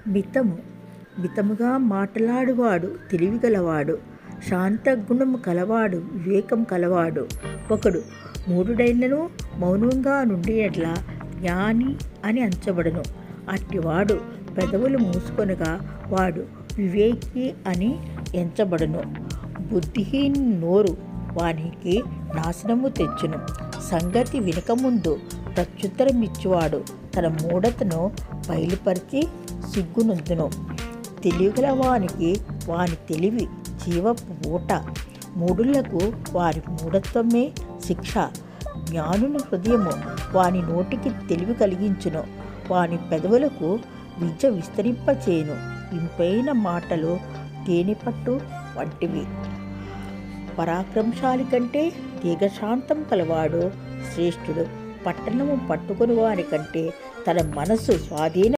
మితము మితముగా మాటలాడువాడు తెలివిగలవాడు, శాంతగుణము కలవాడు వివేకం కలవాడు. ఒకడు మూఢుడైనను మౌనంగా నుండి ఎడ్ల జ్ఞాని అని అంచబడును. అట్టివాడు పెదవులు మూసుకొనగా వాడు వివేకి అని ఎంచబడును. బుద్ధిహీని నోరు వానికి నాశనము తెచ్చును. సంగతి వినకముందు ప్రత్యుత్తరమిచ్చువాడు తన మూఢతను బయలుపరిచి సిగ్గునొందును. తెలివిగల వానికి వాని తెలివి జీవపు ఊట, మూఢులకు వారి మూఢత్వమే శిక్ష. జ్ఞానుని హృదయము వాని నోటికి తెలివి కలిగించును, వాని పెదవులకు విద్య విస్తరింపచేయును. ఇంపైన మాటలు తేనెపట్టు వంటివి. పరాక్రమశాలి కంటే దీర్ఘశాంతం కలవాడు శ్రేష్ఠుడు. పట్టణము పట్టుకుని వారి కంటే తన మనస్సు స్వాధీన